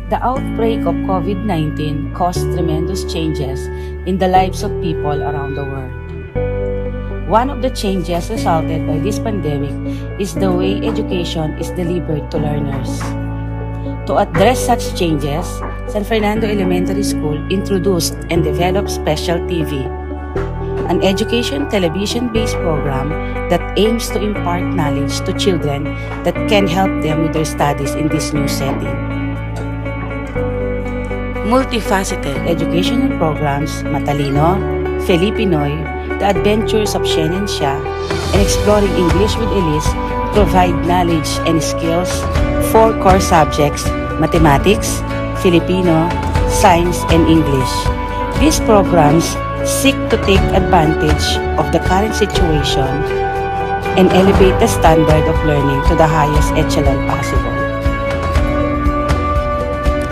The outbreak of COVID-19 caused tremendous changes in the lives of people around the world. One of the changes resulted by this pandemic is the way education is delivered to learners. To address such changes, San Fernando Elementary School introduced and developed Special TV, an education television-based program that aims to impart knowledge to children that can help them with their studies in this new setting. Multifaceted educational programs, Matalino, Filipinoy, The Adventures of Shen and Xia, and Exploring English with Eliz provide knowledge and skills for core subjects, mathematics, Filipino, science, and English. These programs seek to take advantage of the current situation and elevate the standard of learning to the highest echelon possible.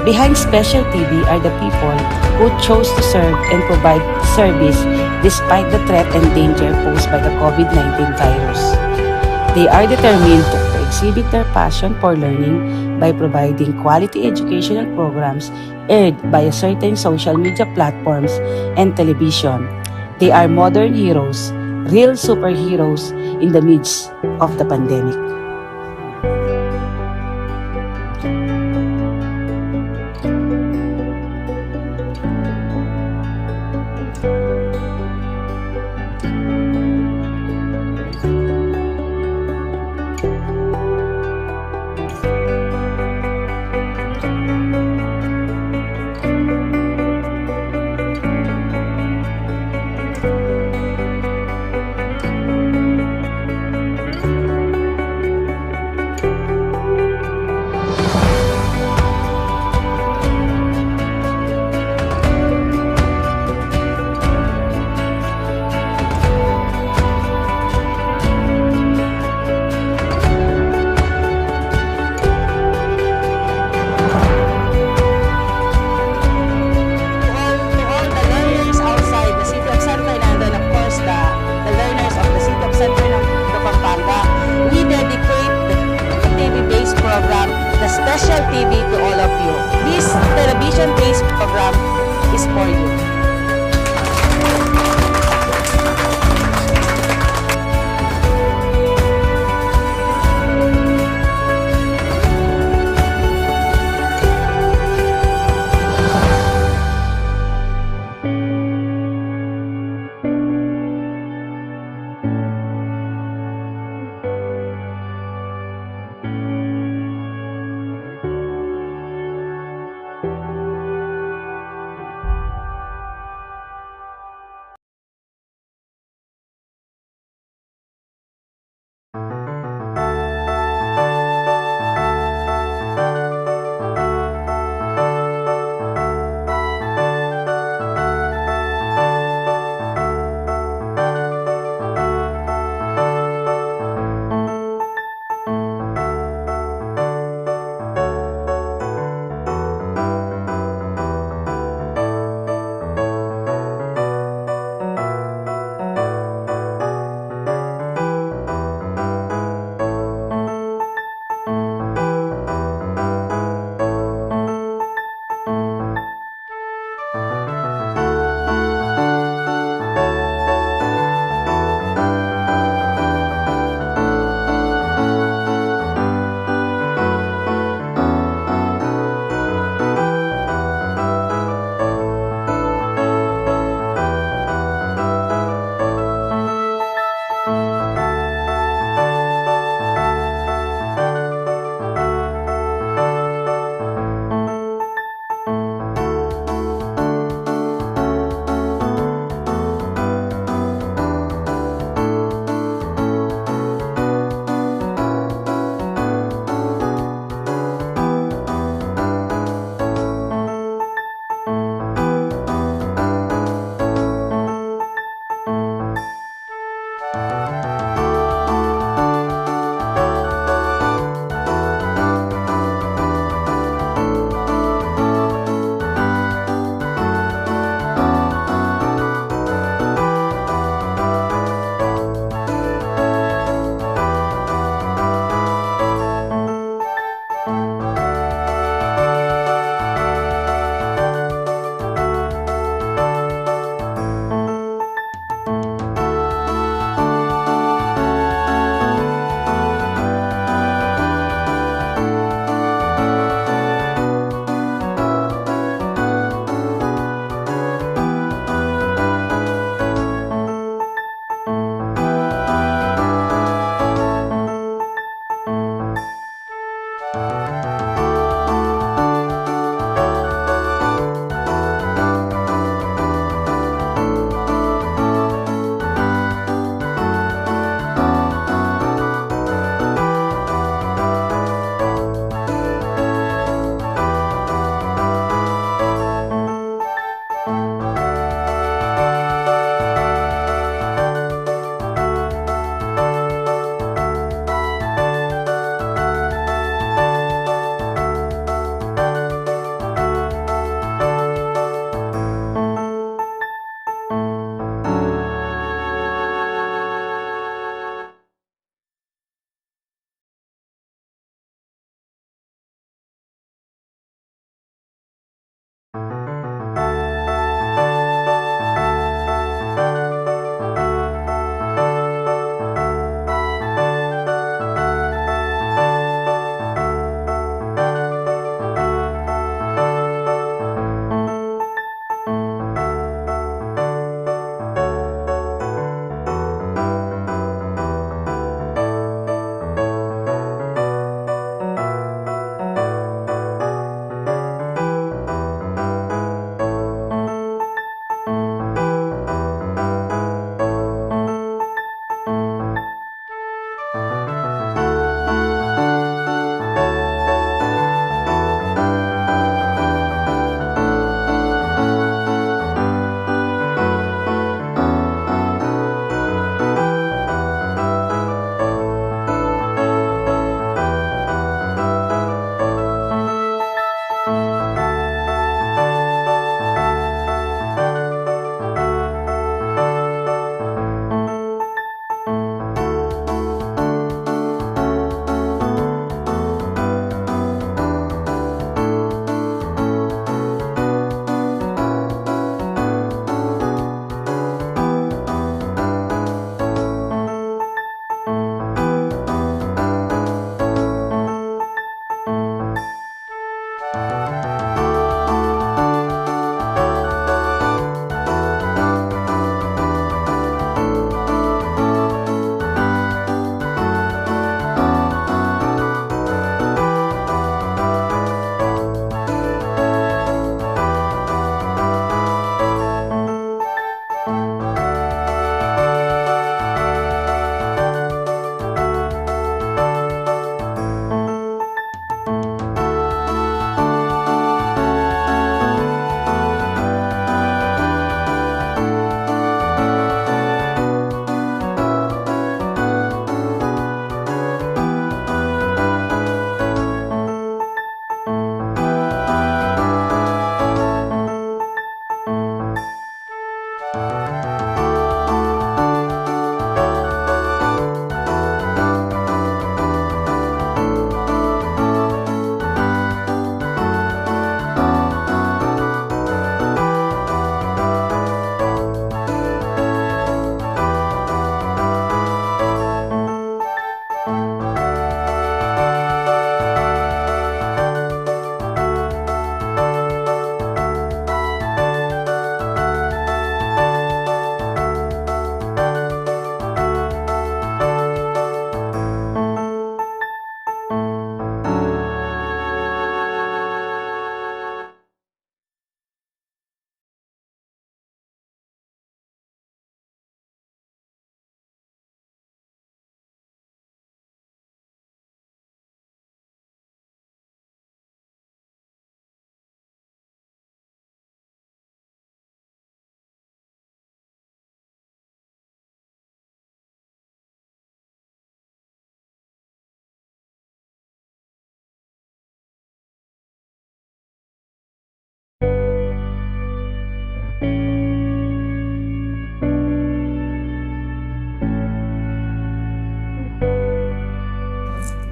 Behind Special TV are the people who chose to serve and provide service despite the threat and danger posed by the COVID-19 virus. They are determined to exhibit their passion for learning by providing quality educational programs aired by certain social media platforms and television. They are modern heroes, real superheroes in the midst of the pandemic.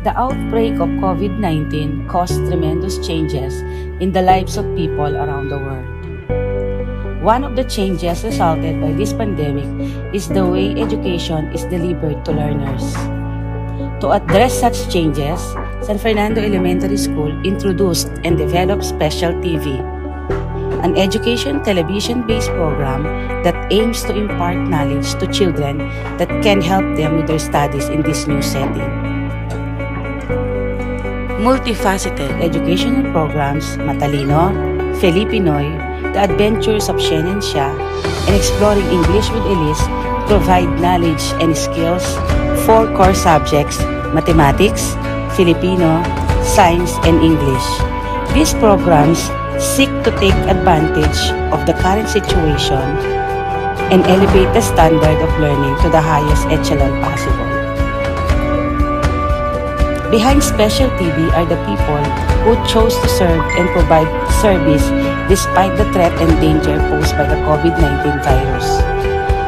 The outbreak of COVID-19 caused tremendous changes in the lives of people around the world. One of the changes resulted by this pandemic is the way education is delivered to learners. To address such changes, San Fernando Elementary School introduced and developed Special TV, an education television-based program that aims to impart knowledge to children that can help them with their studies in this new setting. Multifaceted educational programs, Matalino, Filipinoy, The Adventures of Shen and Xia, and Exploring English with Eliz provide knowledge and skills for core subjects, mathematics, Filipino, science, and English. These programs seek to take advantage of the current situation and elevate the standard of learning to the highest echelon possible. Behind Special TV are the people who chose to serve and provide service despite the threat and danger posed by the COVID-19 virus.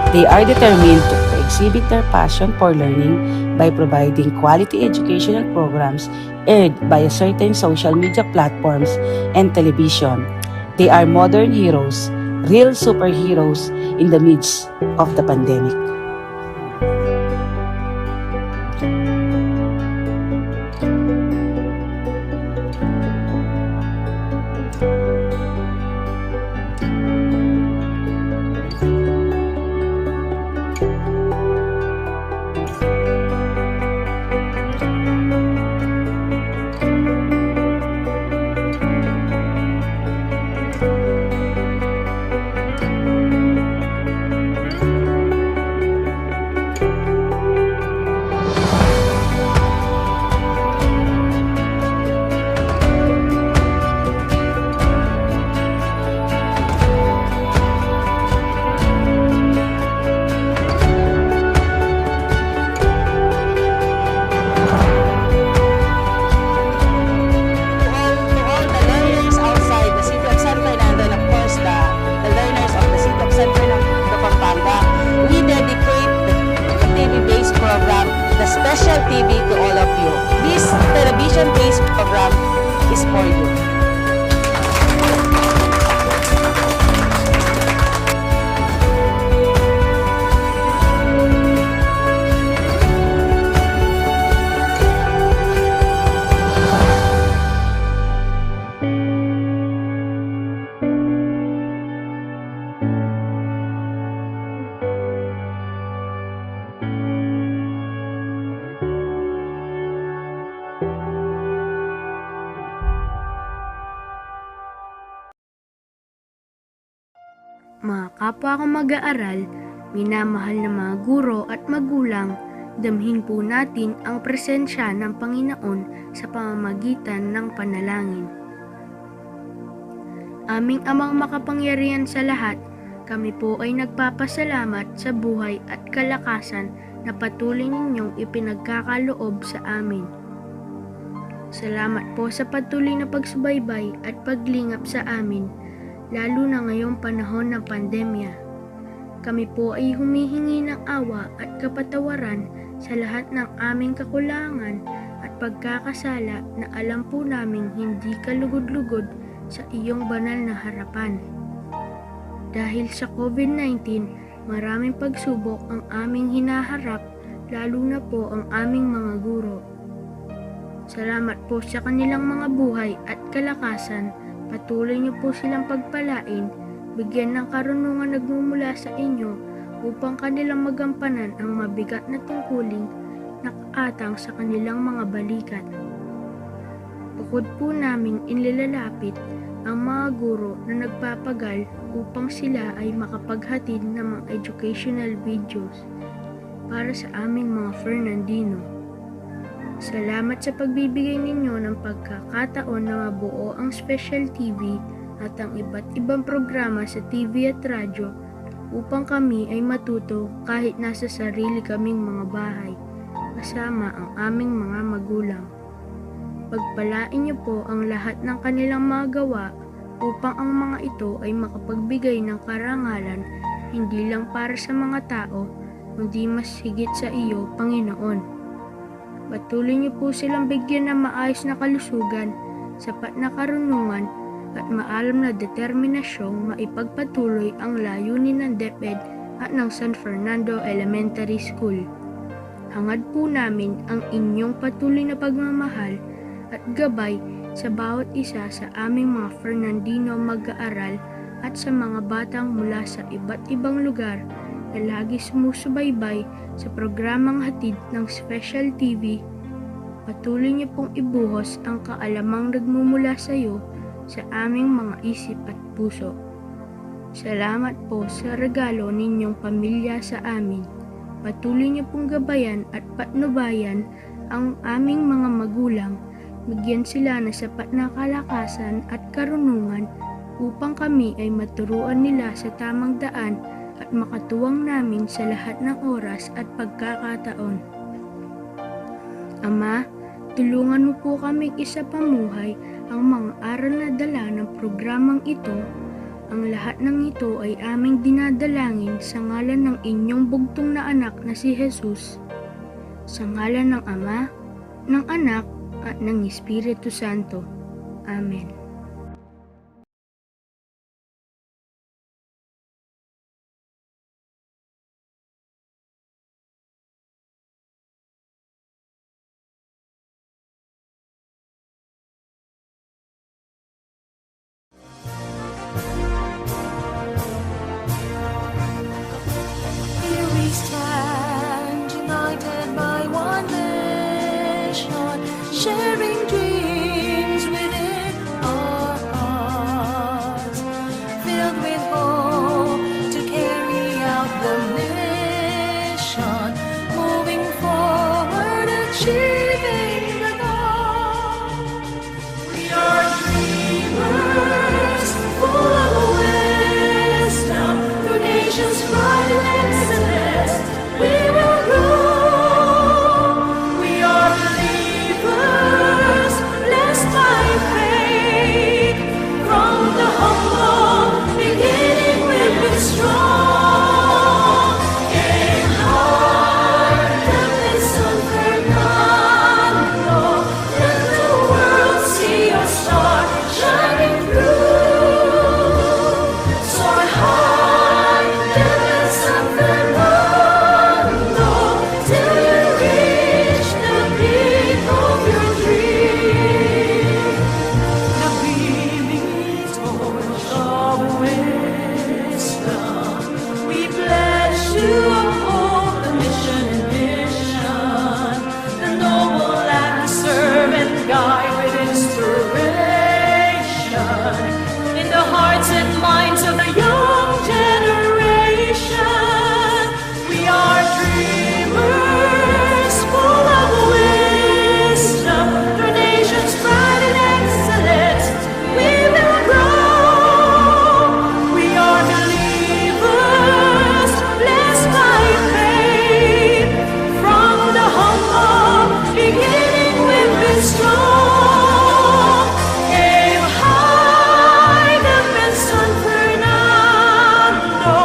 They are determined to exhibit their passion for learning by providing quality educational programs aired by certain social media platforms and television. They are modern heroes, real superheroes in the midst of the pandemic. Special TV to all of you. This television-based program is for you. Mga kapwa kong mag-aaral, minamahal na mga guro at magulang, damhin po natin ang presensya ng Panginoon sa pamamagitan ng panalangin. Aming Amang makapangyarihan sa lahat, kami po ay nagpapasalamat sa buhay at kalakasan na patuloy ninyong ipinagkakaloob sa amin. Salamat po sa patuloy na pagsubaybay at paglingap sa amin, lalo na ngayong panahon ng pandemya. Kami po ay humihingi ng awa at kapatawaran sa lahat ng aming kakulangan at pagkakasala na alam po naming hindi kalugod-lugod sa iyong banal na harapan. Dahil sa COVID-19, maraming pagsubok ang aming hinaharap, lalo na po ang aming mga guro. Salamat po sa kanilang mga buhay at kalakasan. Patuloy niyo po silang pagpalain, bigyan ng karunungan nagmumula sa inyo upang kanilang magampanan ang mabigat na tungkuling nakaatang sa kanilang mga balikat. Bukod po naming inilalapit ang mga guro na nagpapagal upang sila ay makapaghatid ng mga educational videos para sa aming mga Fernandino. Salamat sa pagbibigay ninyo ng pagkakataon na mabuo ang Special TV at ang iba't ibang programa sa TV at radyo upang kami ay matuto kahit nasa sarili kaming mga bahay kasama ang aming mga magulang. Pagpalain niyo po ang lahat ng kanilang mga gawa upang ang mga ito ay makapagbigay ng karangalan hindi lang para sa mga tao kundi mas higit sa iyo, Panginoon. Patuloy niyo po silang bigyan ng maayos na kalusugan, sapat na karunungan, at maalam na determinasyong maipagpatuloy ang layunin ng DepEd at ng San Fernando Elementary School. Hangad po namin ang inyong patuloy na pagmamahal at gabay sa bawat isa sa aming mga Fernandino mag-aaral at sa mga batang mula sa iba't ibang lugar na lagi sumusubaybay sa programang hatid ng Special TV. Patuloy niyo pong ibuhos ang kaalamang nagmumula sa iyo sa aming mga isip at puso. Salamat po sa regalo ninyong pamilya sa amin. Patuloy niyo pong gabayan at patnubayan ang aming mga magulang. Bigyan sila ng sapat na kalakasan at karunungan upang kami ay maturuan nila sa tamang daan at makatuwang namin sa lahat ng oras at pagkakataon. Ama, tulungan mo po kaming isa pamuhay ang mga aral na dala ng programang ito. Ang lahat ng ito ay aming dinadalangin sa ngalan ng inyong bugtong na anak na si Jesus. Sa ngalan ng Ama, ng Anak, at ng Espiritu Santo. Amen. Here we stand, united by one mission, sharing dreams within our hearts, filled with hope to carry out the mission, moving forward, achieving the goal. We are dreamers, full of wisdom, through nations bright and excellent, we will grow. We are believers, blessed by faith, from the humble beginning we've been strong. Aim high, heaven San Fernando, let the world see your star shining through. Soar high, heaven San Fernando, till you reach the peak of your dream. The beaming torch of wisdom, we pledge to uphold the mission and vision, the noble act to serve and guide with inspiration, in the hearts and minds of the young generation. We are dreamers, full of wisdom, through nations bright and excellent, we will grow. We are believers, blessed by faith, from the humble beginning we've been strong. Aim high, heaven San Fernando,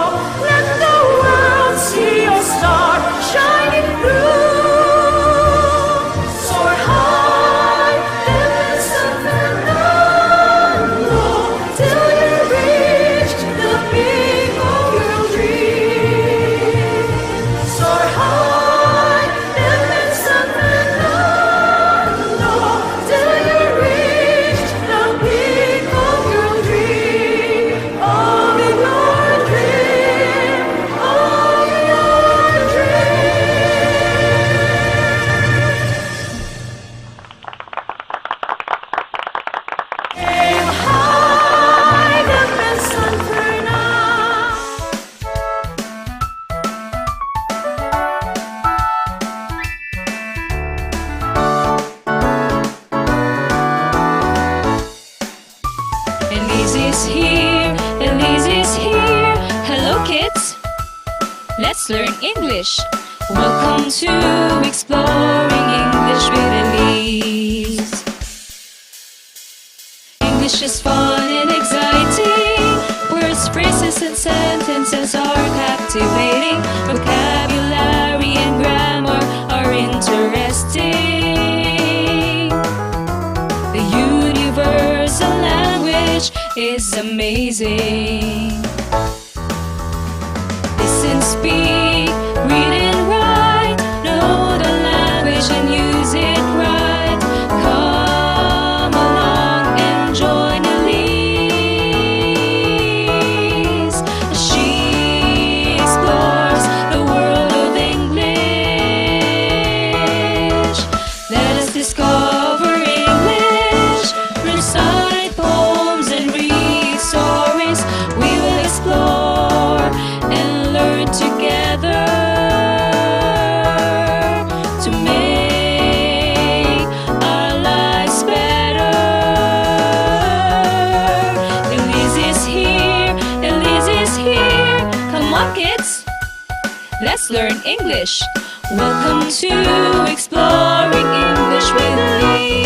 let the world see your star shining through. Soar high, heaven San Fernando, till you reach the peak of your dream. Soar high, heaven San Fernando, till you reach the peak of your dream, of your dream, of your dream. Aim high, heaven San Fernando. Eliz is here, Eliz is here. Hello kids, let's learn English. Welcome to Exploring English with Eliz. English is fun and exciting. Words, phrases and sentences are captivating. Vocabulary and grammar are interesting. is amazing. Listen, speak, read and write. Know the language and use it right. Come along and join Eliz as she explores the world of English. Let us discover English, recite poems and read stories. We will explore and learn together to make our lives better. Eliz is here, Eliz is here. Come on, kids, let's learn English. Welcome to Exploring English with Eliz.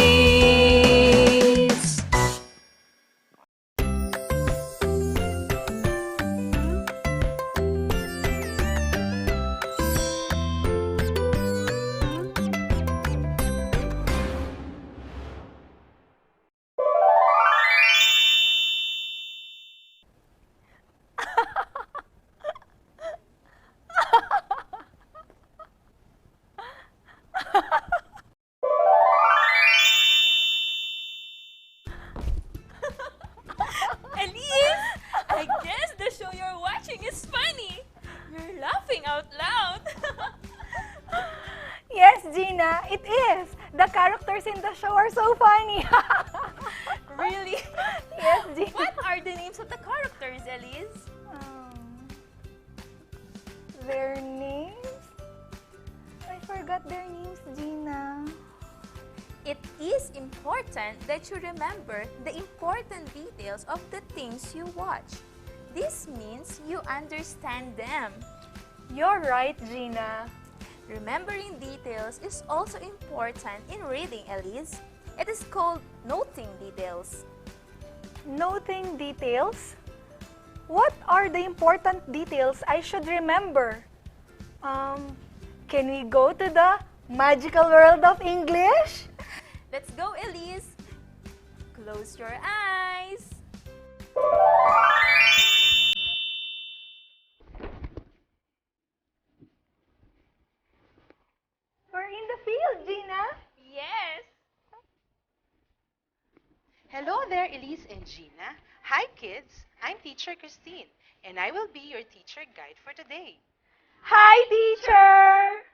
Eliz, I guess the show you're watching is funny. You're laughing out loud. Yes, Gina, it is. The characters in the show are so funny. Really? Yes, Gina. What are the names of the characters, Eliz? Their names? I forgot their names, Gina. It is important that you remember the important details of the things you watch. This means you understand them. You're right, Gina. Remembering details is also important in reading, Eliz. It is called noting details. Noting details? What are the important details I should remember? Can we go to the magical world of English? Let's go, Eliz. Close your eyes. We're in the field, Gina. Yes. Hello there, Eliz and Gina. Hi, kids. I'm Teacher Christine, and I will be your teacher guide for today. Hi, teacher.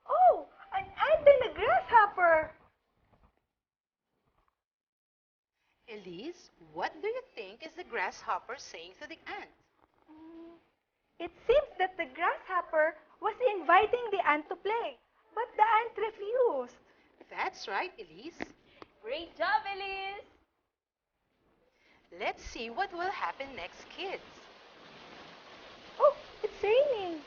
Oh, an ant and a grasshopper. Eliz, what do you think is the grasshopper saying to the ant? It seems that the grasshopper was inviting the ant to play, but the ant refused. That's right, Eliz. Great job, Eliz. Let's see what will happen next, kids. Oh, it's raining.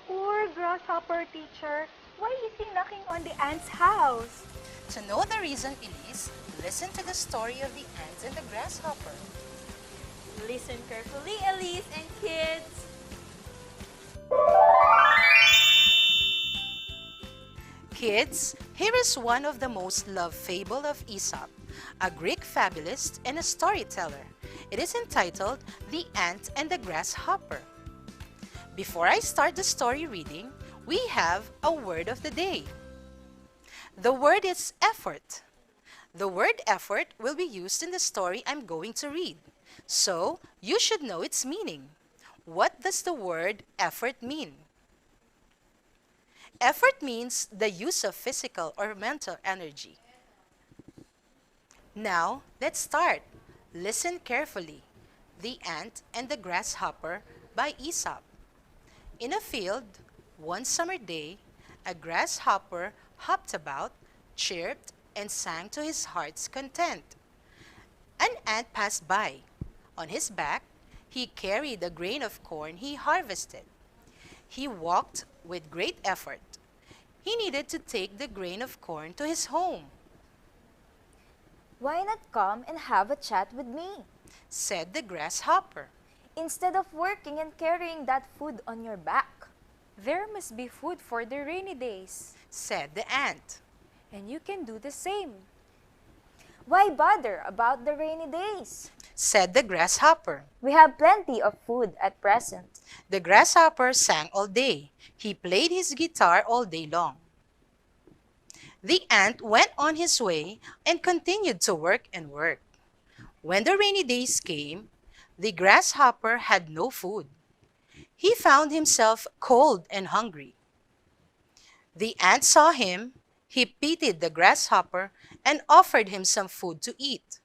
Poor grasshopper, teacher. Why is he knocking on the ant's house? To know the reason, Eliz, listen to the story of the ant and the grasshopper. Listen carefully, Eliz and kids. Kids, here is one of the most loved fable of Aesop, a Greek fabulist and a storyteller. It is entitled The Ant and the Grasshopper. Before I start the story reading, we have a word of the day. The word is effort. The word effort will be used in the story I'm going to read, so you should know its meaning. What does the word effort mean? Effort means the use of physical or mental energy. Now, let's start. Listen carefully. The Ant and the Grasshopper by Aesop. In a field, one summer day, a grasshopper hopped about, chirped, and sang to his heart's content. An ant passed by. On his back, he carried a grain of corn he harvested. He walked with great effort. He needed to take the grain of corn to his home, Why not come and have a chat with me? said the grasshopper. Instead of working and carrying that food on your back. There must be food for the rainy days, Said the ant. and you can do the same. Why bother about the rainy days? Said the grasshopper. We have plenty of food at present. The grasshopper sang all day. He played his guitar all day long. The ant went on his way and continued to work and work. When the rainy days came, the grasshopper had no food. He found himself cold and hungry. The ant saw him. He pitied the grasshopper and offered him some food to eat.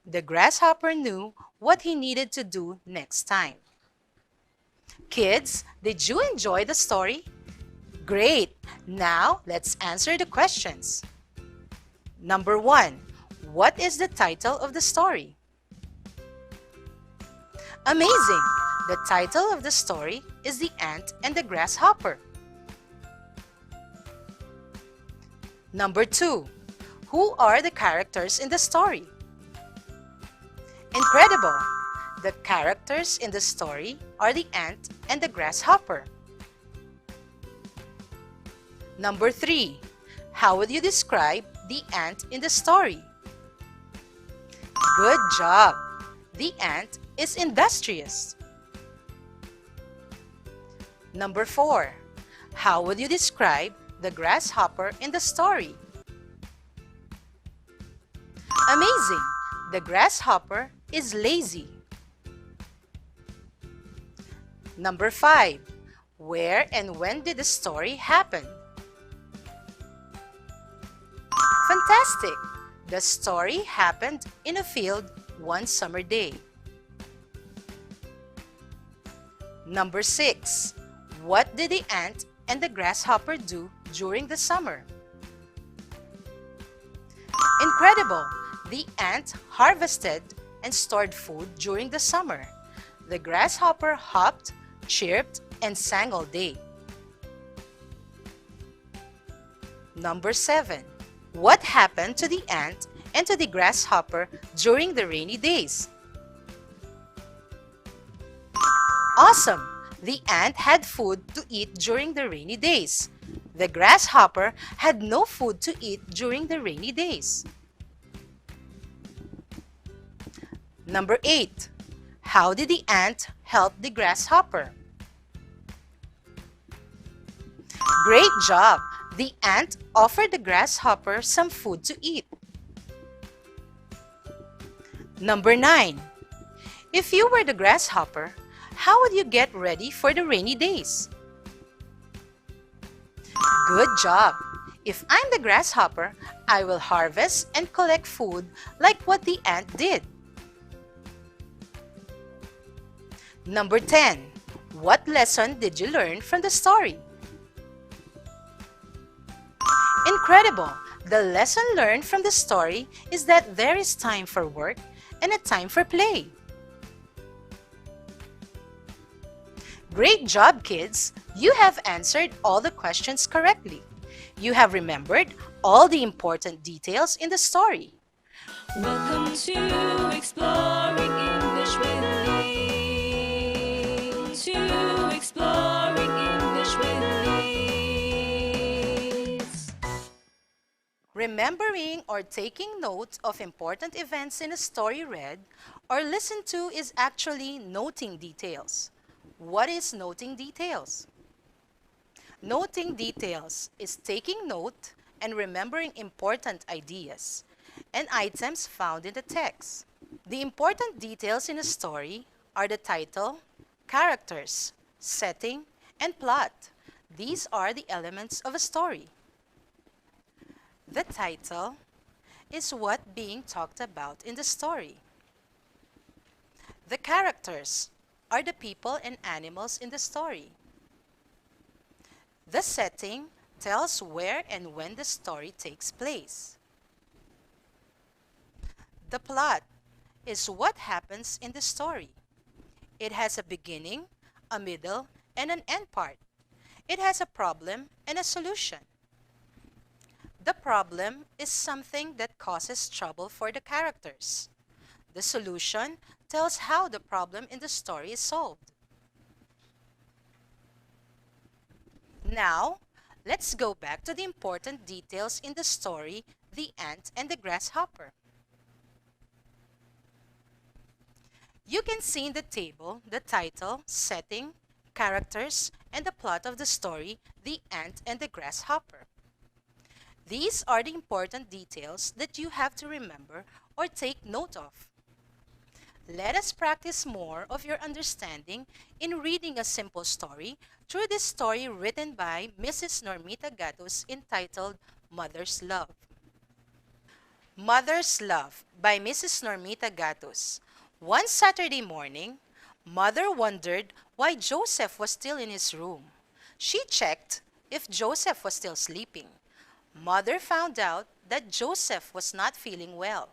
The grasshopper knew what he needed to do next time. Kids, did you enjoy the story? Great! Now, let's answer the questions. Number 1. What is the title of the story? Amazing! The title of the story is The Ant and the Grasshopper. Number 2. Who are the characters in the story? Incredible! The characters in the story are the ant and the grasshopper. Number 3. How would you describe the ant in the story? Good job! The ant is industrious. Number 4. How would you describe the grasshopper in the story? Amazing! The grasshopper is lazy. Number 5. Where and when did the story happen? Fantastic! The story happened in a field one summer day. Number 6. What did the ant and the grasshopper do during the summer? Incredible! The ant harvested and stored food during the summer. The grasshopper hopped, chirped, and sang all day. Number 7. What happened to the ant and to the grasshopper during the rainy days? Awesome! The ant had food to eat during the rainy days. The grasshopper had no food to eat during the rainy days. Number 8. How did the ant help the grasshopper? Great job! The ant offered the grasshopper some food to eat. Number 9. If you were the grasshopper, how would you get ready for the rainy days? Good job! If I'm the grasshopper, I will harvest and collect food like what the ant did. Number 10. What lesson did you learn from the story? Incredible! The lesson learned from the story is that there is time for work and a time for play. Great job, kids! You have answered all the questions correctly. You have remembered all the important details in the story. Welcome to Exploring English with Eliz. To Exploring English with Eliz. Remembering or taking note of important events in a story read or listened to is actually noting details. What is noting details? Noting details is taking note and remembering important ideas and items found in the text. The important details in a story are the title, characters, setting, and plot. These are the elements of a story. The title is what being talked about in the story. The characters are the people and animals in the story. The setting tells where and when the story takes place. The plot is what happens in the story. It has a beginning, a middle, and an end part. It has a problem and a solution. The problem is something that causes trouble for the characters. The solution tells how the problem in the story is solved. Now, let's go back to the important details in the story, The Ant and the Grasshopper. You can see in the table the title, setting, characters, and the plot of the story, The Ant and the Grasshopper. These are the important details that you have to remember or take note of. Let us practice more of your understanding in reading a simple story through this story written by Mrs. Normita Gatos entitled Mother's Love. Mother's Love by Mrs. Normita Gatos. One Saturday morning, Mother wondered why Joseph was still in his room. She checked if Joseph was still sleeping. Mother found out that Joseph was not feeling well.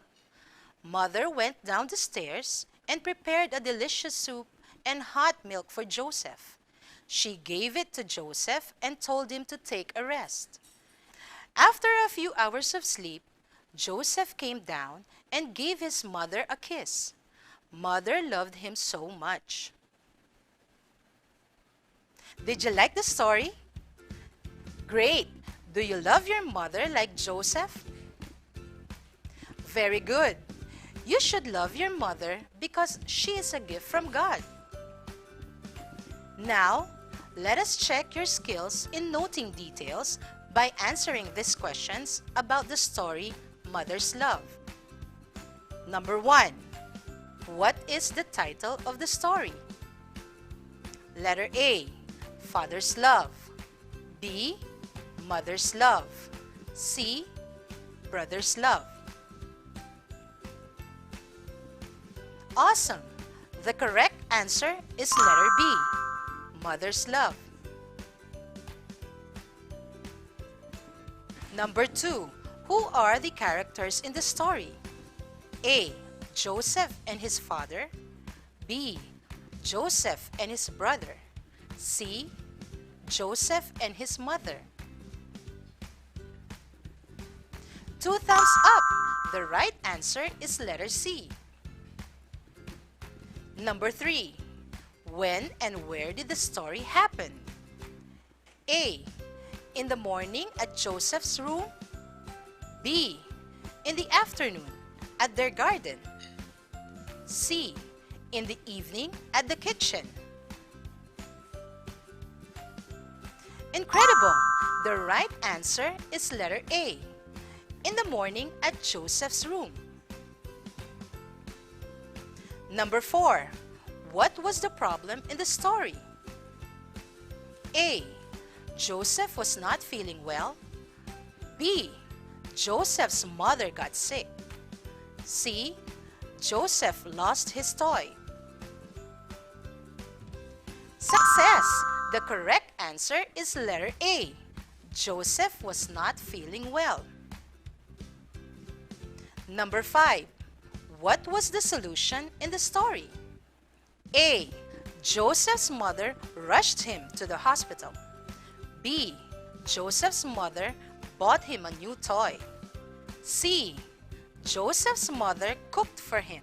Mother went down the stairs and prepared a delicious soup and hot milk for Joseph. She gave it to Joseph and told him to take a rest. After a few hours of sleep, Joseph came down and gave his mother a kiss. Mother loved him so much. Did you like the story? Great! Do you love your mother like Joseph? Very good. You should love your mother because she is a gift from God. Now, let us check your skills in noting details by answering these questions about the story Mother's Love. Number 1. What is the title of the story? Letter A. Father's Love. B. Mother's Love. C. Brother's Love. Awesome! The correct answer is letter B. Mother's Love. Number 2. Who are the characters in the story? A. Joseph and his father. B. Joseph and his brother. C. Joseph and his mother. 2 thumbs up. The right answer is letter C. Number 3. When and where did the story happen? A. In the morning at Joseph's room. B. In the afternoon at their garden. C. In the evening at the kitchen. Incredible! The right answer is letter A. In the morning at Joseph's room. Number 4. What was the problem in the story? A. Joseph was not feeling well. B. Joseph's mother got sick. C. Joseph lost his toy. Success! The correct answer is letter A. Joseph was not feeling well. Number 5. What was the solution in the story? A. Joseph's mother rushed him to the hospital. B. Joseph's mother bought him a new toy. C. Joseph's mother cooked for him.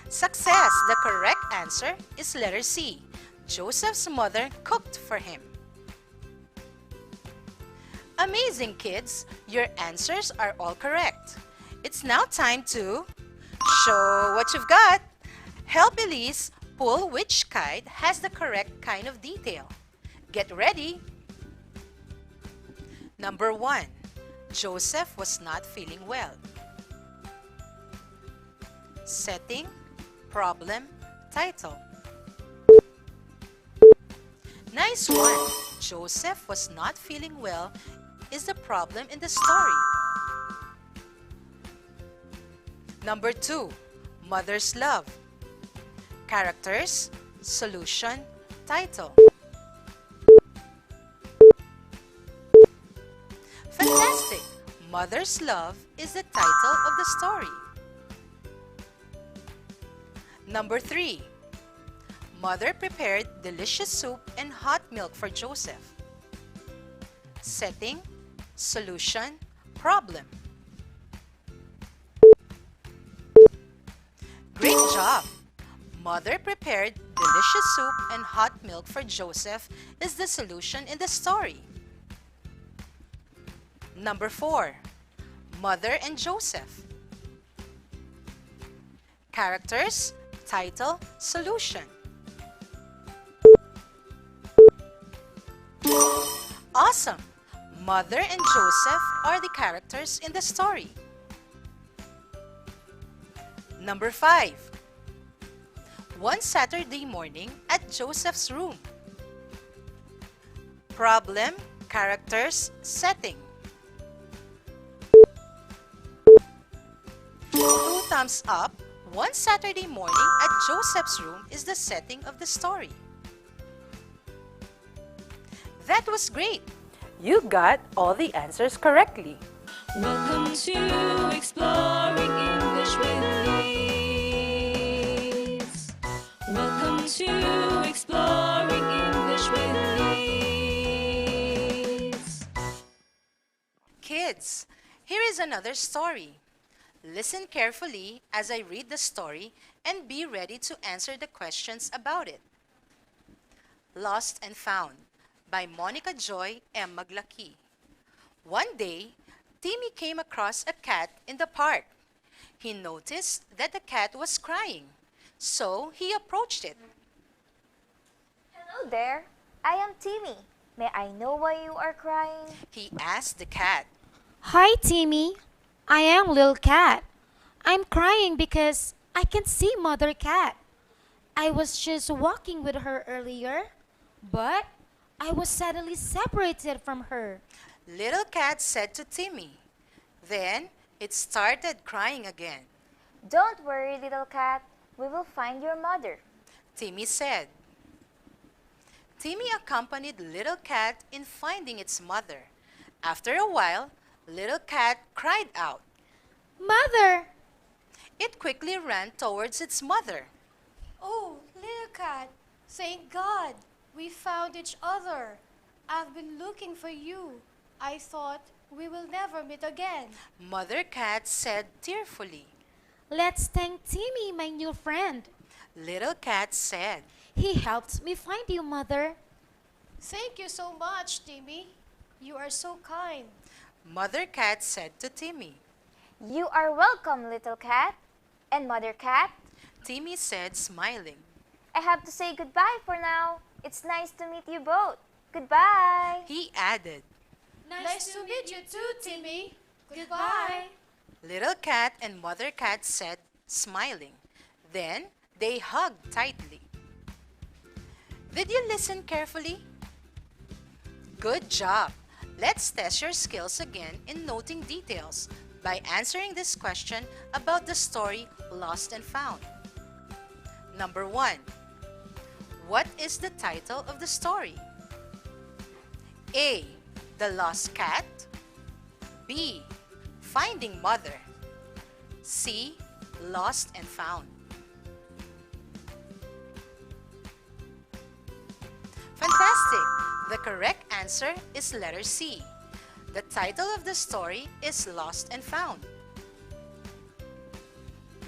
Success! The correct answer is letter C. Joseph's mother cooked for him. Amazing, kids! Your answers are all correct. It's now time to show what you've got. Help Eliz pull which kite has the correct kind of detail. Get ready! Number 1. Joseph was not feeling well. Setting, problem, title. Nice one! Joseph was not feeling well is the problem in the story. Number 2. Mother's Love. Characters, solution, title. Fantastic! Mother's Love is the title of the story. Number 3. Mother prepared delicious soup and hot milk for Joseph. Setting, solution, problem. Great job! Mother prepared delicious soup and hot milk for Joseph is the solution in the story. Number 4. Mother and Joseph. Characters, title, solution. Awesome! Mother and Joseph are the characters in the story. Number 5. One Saturday morning at Joseph's room. Problem, characters, setting. 2 thumbs up. One Saturday morning at Joseph's room is the setting of the story. That was great! You got all the answers correctly. Welcome to Exploring English with Eliz. Welcome to Exploring English with Eliz. Kids, here is another story. Listen carefully as I read the story and be ready to answer the questions about it. Lost and Found by Monica Joy M. Maglaki. One day, Timmy came across a cat in the park. He noticed that the cat was crying, so he approached it. Hello there. I am Timmy. May I know why you are crying? He asked the cat. Hi, Timmy. I am Lil Cat. I'm crying because I can't see Mother Cat. I was just walking with her earlier, but I was suddenly separated from her. Little Cat said to Timmy. Then it started crying again. Don't worry, little cat. We will find your mother. Timmy said. Timmy accompanied Little Cat in finding its mother. After a while, Little Cat cried out. Mother! It quickly ran towards its mother. Oh, little cat, thank God we found each other. I've been looking for you. I thought we will never meet again. Mother Cat said tearfully. Let's thank Timmy, my new friend. Little Cat said. He helped me find you, Mother. Thank you so much, Timmy. You are so kind. Mother Cat said to Timmy. You are welcome, little cat. And Mother Cat? Timmy said, smiling. I have to say goodbye for now. It's nice to meet you both. Goodbye. He added. Nice to meet you too, Timmy. Goodbye. Little Cat and Mother Cat said, smiling. Then they hugged tightly. Did you listen carefully? Good job. Let's test your skills again in noting details by answering this question about the story Lost and Found. Number 1. What is the title of the story? A. The Lost Cat. B. Finding Mother. C. Lost and Found. Fantastic! The correct answer is letter C. The title of the story is Lost and Found.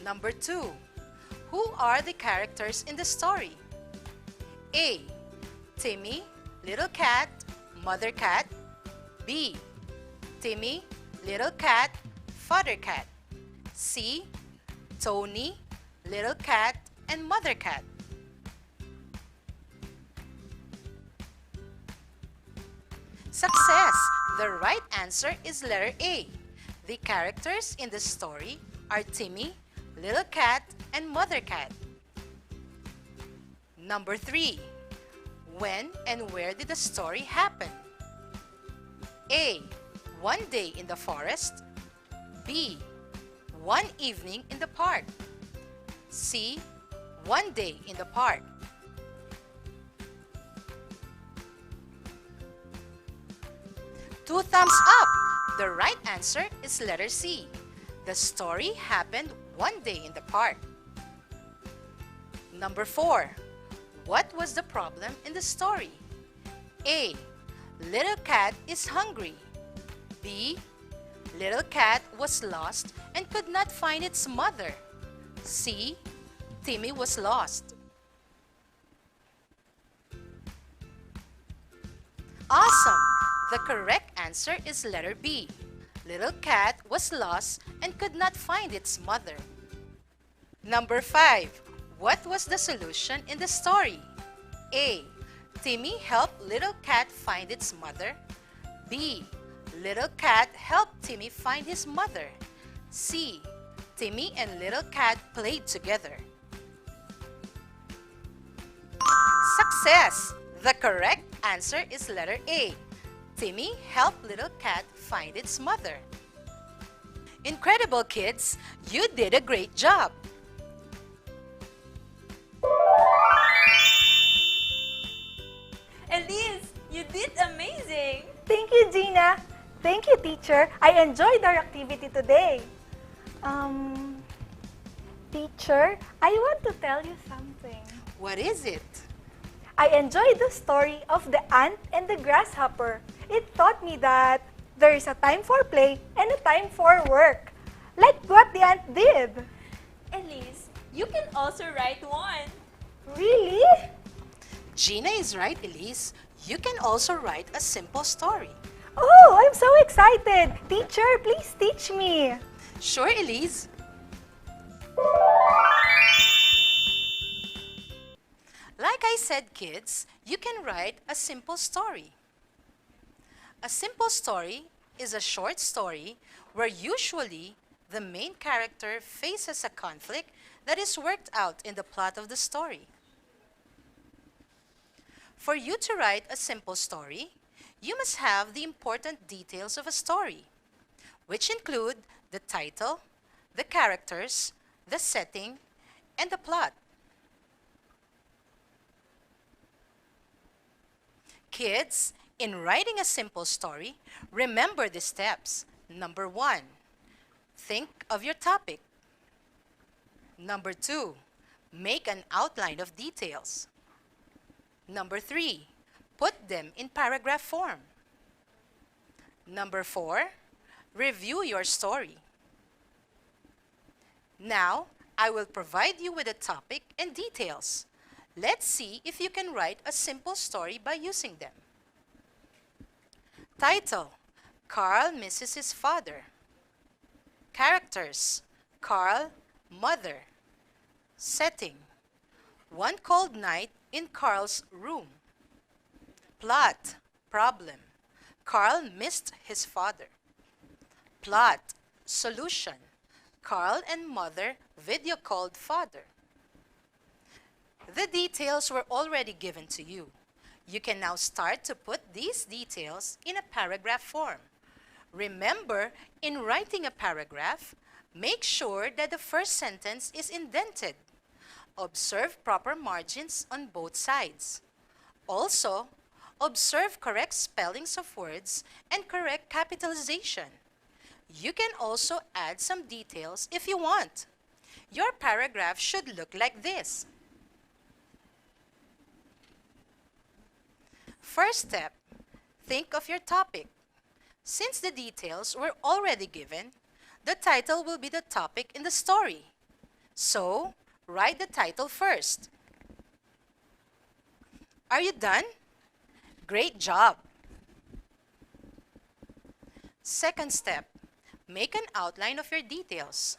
Number 2. Who are the characters in the story? A. Timmy, Little Cat, Mother Cat. B. Timmy, Little Cat, Father Cat. C. Tony, Little Cat, and Mother Cat. Success! The right answer is letter A. The characters in the story are Timmy, Little Cat, and Mother Cat. Number 3. When and where did the story happen? A. One day in the forest. B. One evening in the park. C. One day in the park. Two thumbs up! The right answer is letter C. The story happened one day in the park. Number 4. What was the problem in the story? A. Little cat is hungry. B. Little cat was lost and could not find its mother. C. Timmy was lost. Awesome! The correct answer is letter B. Little cat was lost and could not find its mother. Number 5. What was the solution in the story? A. Timmy helped little cat find its mother. B. Little cat helped Timmy find his mother. C. Timmy and little cat played together. Success! The correct answer is letter A. Timmy helped little cat find its mother. Incredible kids! You did a great job! Eliz, you did amazing! Thank you, Gina. Thank you, teacher. I enjoyed our activity today. Teacher, I want to tell you something. What is it? I enjoyed the story of the ant and the grasshopper. It taught me that there is a time for play and a time for work, like what the ant did. Eliz, you can also write one. Really? Gina is right, Eliz. You can also write a simple story. Oh, I'm so excited. Teacher, please teach me. Sure, Eliz. Like I said, kids, you can write a simple story. A simple story is a short story where usually the main character faces a conflict that is worked out in the plot of the story. For you to write a simple story, you must have the important details of a story, which include the title, the characters, the setting, and the plot. Kids, in writing a simple story, remember the steps. Number 1, think of your topic. Number 2, make an outline of details. Number 3, put them in paragraph form. Number 4, review your story. Now, I will provide you with a topic and details. Let's see if you can write a simple story by using them. Title: Carl misses his father. Characters: Carl, mother. Setting: one cold night in Carl's room. Plot: problem. Carl missed his father. Plot: solution. Carl and mother video called father. The details were already given to you. You can now start to put these details in a paragraph form. Remember, in writing a paragraph, make sure that the first sentence is indented. Observe proper margins on both sides. Also, observe correct spellings of words and correct capitalization. You can also add some details if you want. Your paragraph should look like this. First step, think of your topic. Since the details were already given, the title will be the topic in the story. So, write the title first. Are you done? Great job! Second step, make an outline of your details.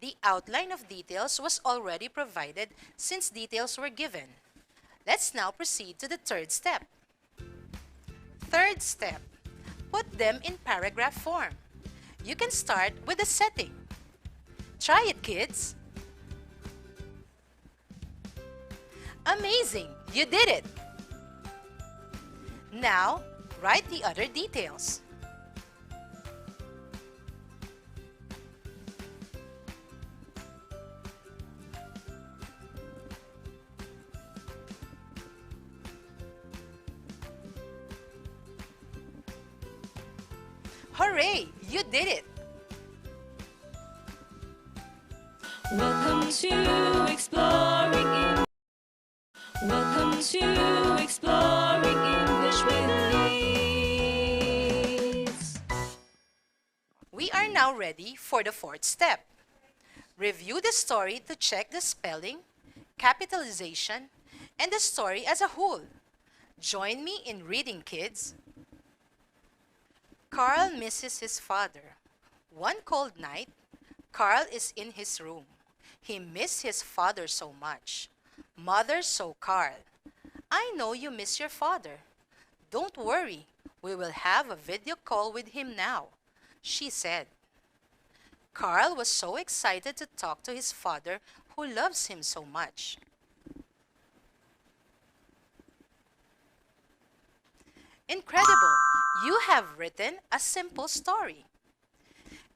The outline of details was already provided since details were given. Let's now proceed to the third step. Third step, put them in paragraph form. You can start with the setting. Try it, kids. Amazing! You did it! Now, write the other details. Hooray! You did it! Welcome to Exploring English. Welcome now ready for the fourth step. Review the story to check the spelling, capitalization, and the story as a whole. Join me in reading, kids. Carl misses his father. One cold night, Carl is in his room. He missed his father so much. Mother saw Carl. "I know you miss your father. Don't worry, we will have a video call with him now," she said. Carl was so excited to talk to his father who loves him so much. Incredible! You have written a simple story.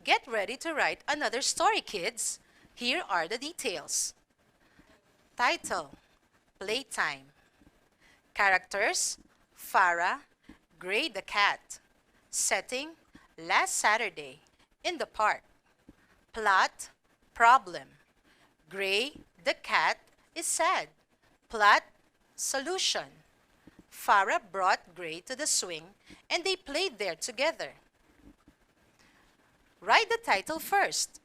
Get ready to write another story, kids. Here are the details. Title: Playtime. Characters: Farah, Gray the cat. Setting: last Saturday, in the park. Plot: problem. Gray the cat is sad. Plot: solution. Farah brought Gray to the swing and they played there together. Write the title first.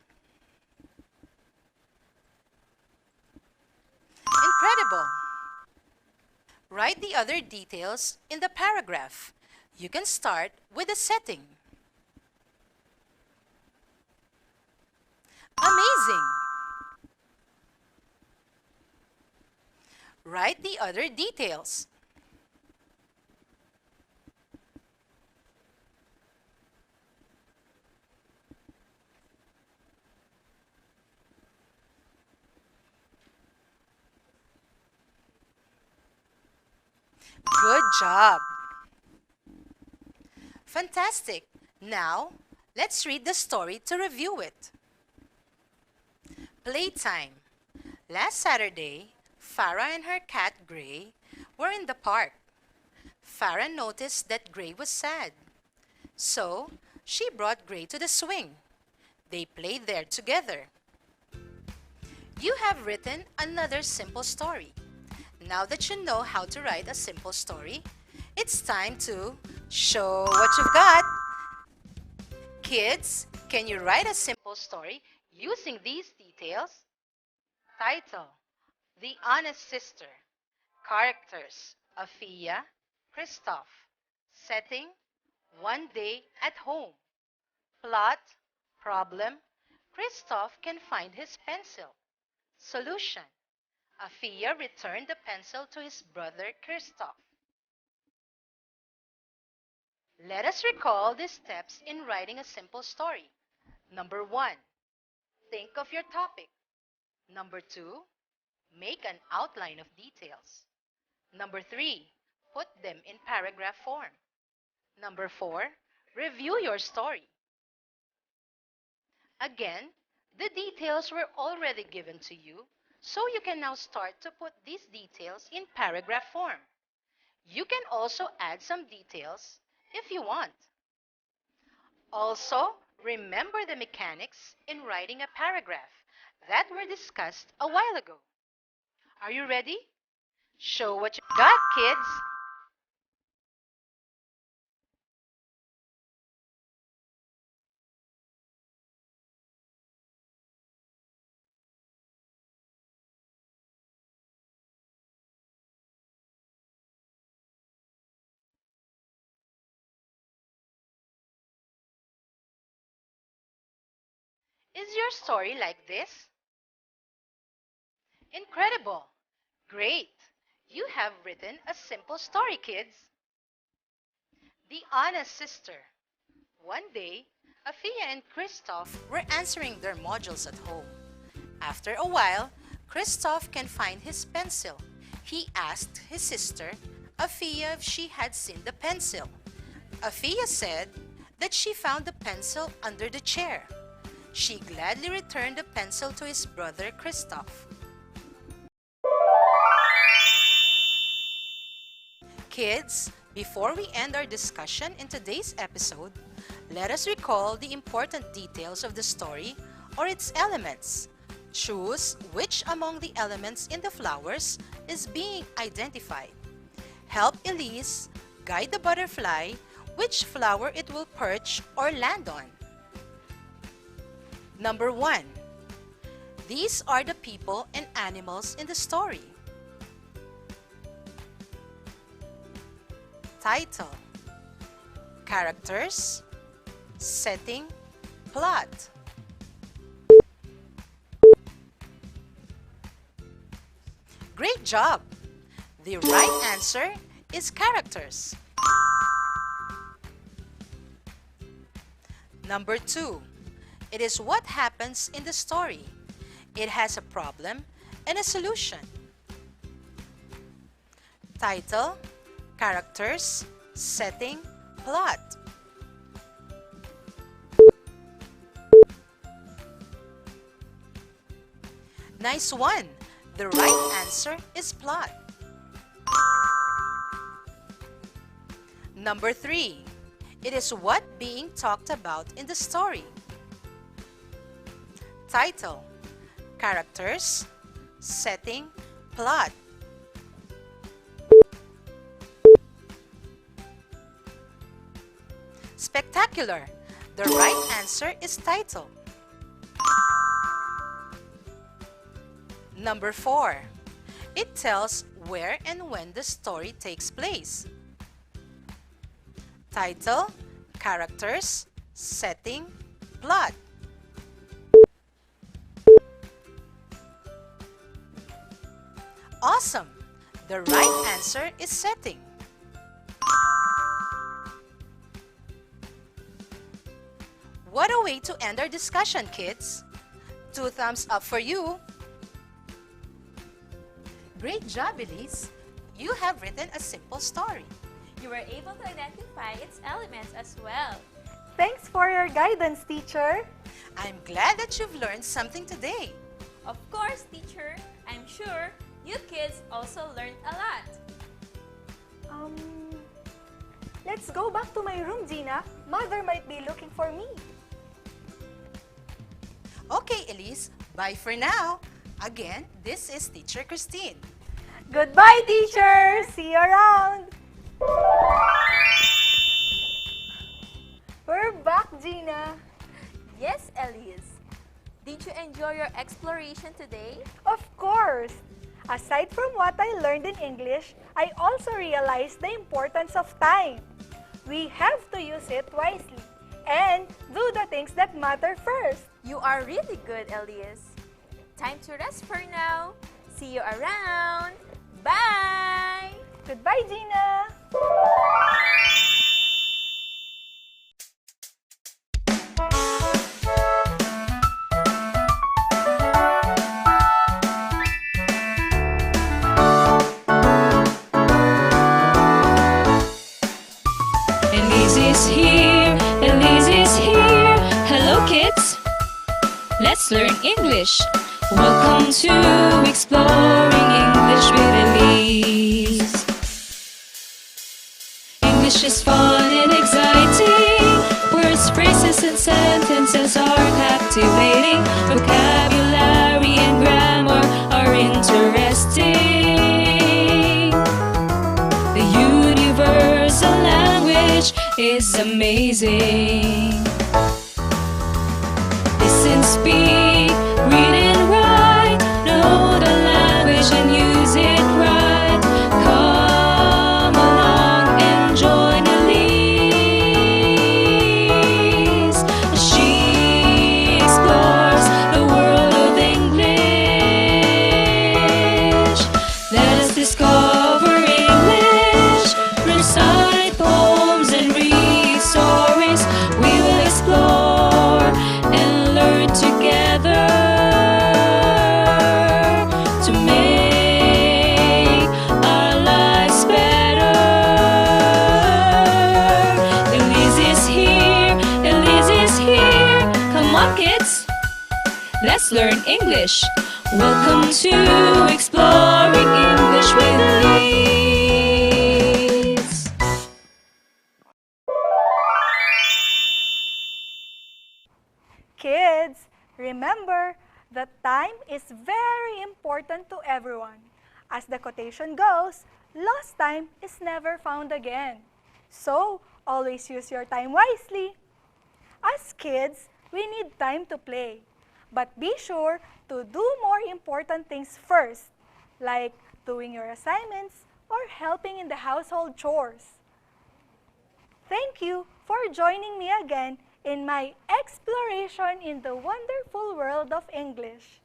Incredible! Write the other details in the paragraph. You can start with the setting. Amazing! Write the other details. Good job! Fantastic! Now, let's read the story to review it. Playtime. Last Saturday, Farah and her cat Gray were in the park. Farah noticed that Gray was sad. So, she brought Gray to the swing. They played there together. You have written another simple story. Now that you know how to write a simple story, it's time to show what you've got. Kids, can you write a simple story using these details? Title: The Honest Sister. Characters: Afia, Christoph. Setting: one day at home. Plot: problem: Christoph can find his pencil. Solution: Afia returned the pencil to his brother Christoph. Let us recall the steps in writing a simple story. Number 1, think of your topic. Number 2, make an outline of details. Number 3, put them in paragraph form. Number 4, review your story. Again, the details were already given to you, so you can now start to put these details in paragraph form. You can also add some details if you want. Also, remember the mechanics in writing a paragraph that were discussed a while ago. Are you ready? Show what you got, kids! Is your story like this? Incredible! Great! You have written a simple story, kids. The Honest Sister. One day, Afia and Christoph were answering their modules at home. After a while, Christoph can find his pencil. He asked his sister, Afia, if she had seen the pencil. Afia said that she found the pencil under the chair. She gladly returned the pencil to his brother Christoph. Kids, before we end our discussion in today's episode, let us recall the important details of the story or its elements. Choose which among the elements in the flowers is being identified. Help Eliz guide the butterfly which flower it will perch or land on. Number 1. These are the people and animals in the story. Title, characters, setting, plot. Great job! The right answer is characters. Number 2. It is what happens in the story. It has a problem and a solution. Title, characters, setting, plot. Nice one! The right answer is plot. Number 3. It is what being talked about in the story. Title, characters, setting, plot. Spectacular! The right answer is title. Number 4. It tells where and when the story takes place. Title, characters, setting, plot. Awesome! The right answer is setting. What a way to end our discussion, kids! 2 thumbs up for you. Great job, Eliz. You have written a simple story. You were able to identify its elements as well. Thanks for your guidance, teacher. I'm glad that you've learned something today. Of course, teacher. I'm sure you kids also learned a lot. Let's go back to my room, Gina. Mother might be looking for me. Okay, Eliz. Bye for now. Again, this is Teacher Christine. Goodbye, teacher. See you around. We're back, Gina. Yes, Eliz. Did you enjoy your exploration today? Of course. Aside from what I learned in English, I also realized the importance of time. We have to use it wisely and do the things that matter first. You are really good, Eliz. Time to rest for now. See you around. Bye! Goodbye, Gina. Eliz is here, Eliz is here. Hello kids, let's learn English. Welcome to Exploring English with Eliz. English is fun and exciting. Words, phrases and sentences are captivating. Vocabulary and grammar are interesting. The universal language is amazing. Listen, speak, read and write. Know the language and use it right. Come along and join Eliz. She explores the world of English. Let us discover English. Recite poems and read stories. We will explore and learn together to make our lives better. Eliz is here, Eliz is here. Come on, kids, let's learn English. Welcome to Exploring English with Eliz. Kids, remember that time is very important to everyone. As the quotation goes, lost time is never found again. So, always use your time wisely. As kids, we need time to play. But be sure to do more important things first, like doing your assignments or helping in the household chores. Thank you for joining me again in my exploration in the wonderful world of English.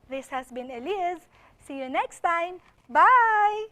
This has been Eliz. See you next time. Bye!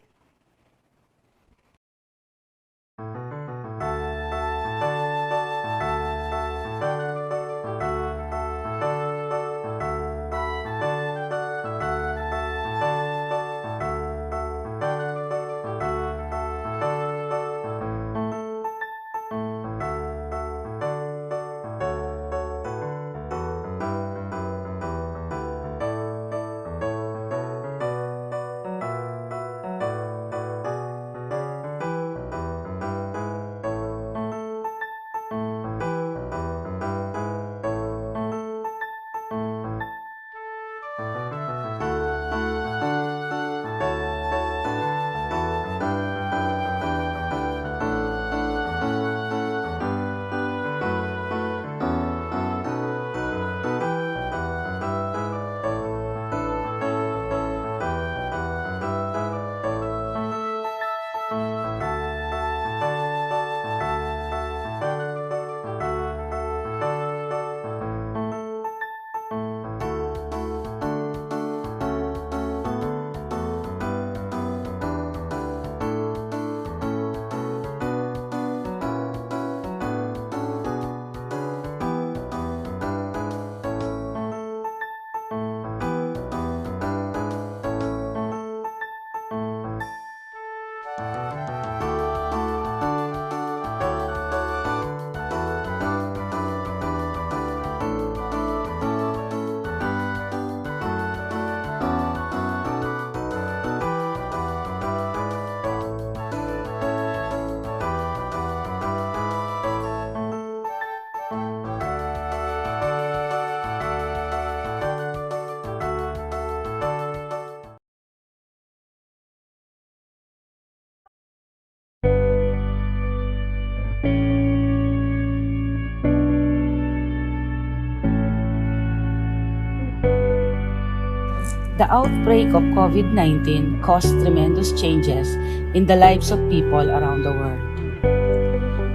The outbreak of COVID-19 caused tremendous changes in the lives of people around the world.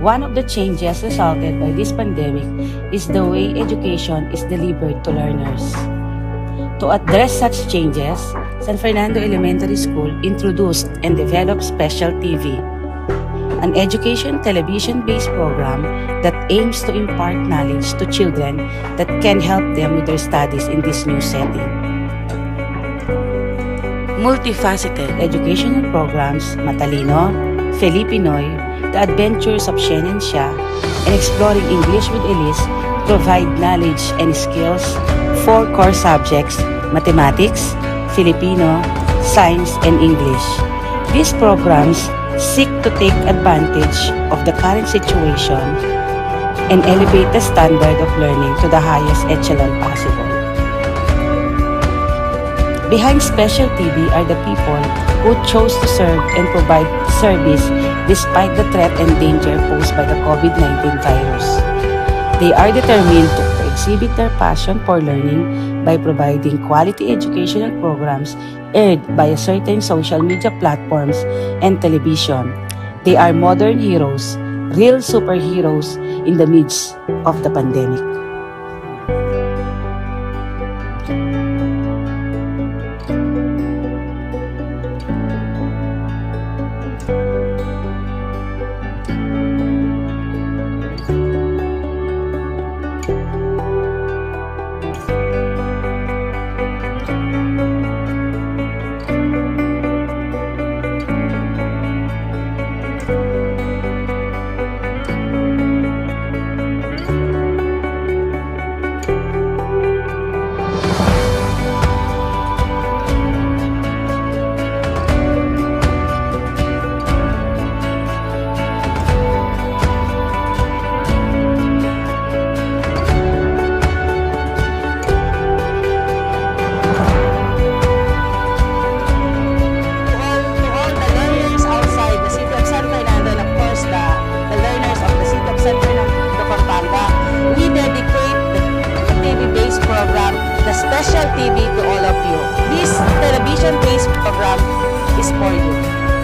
One of the changes resulted by this pandemic is the way education is delivered to learners. To address such changes, San Fernando Elementary School introduced and developed Special TV, an education television-based program that aims to impart knowledge to children that can help them with their studies in this new setting. Multifaceted educational programs, Matalino, Filipinoy, The Adventures of Shen and Xia, and Exploring English with Eliz provide knowledge and skills for core subjects, mathematics, Filipino, science, and English. These programs seek to take advantage of the current situation and elevate the standard of learning to the highest echelon possible. Behind Special TV are the people who chose to serve and provide service despite the threat and danger posed by the COVID-19 virus. They are determined to exhibit their passion for learning by providing quality educational programs aired by certain social media platforms and television. They are modern heroes, real superheroes in the midst of the pandemic. special TV to all of you. This television quiz program is for you.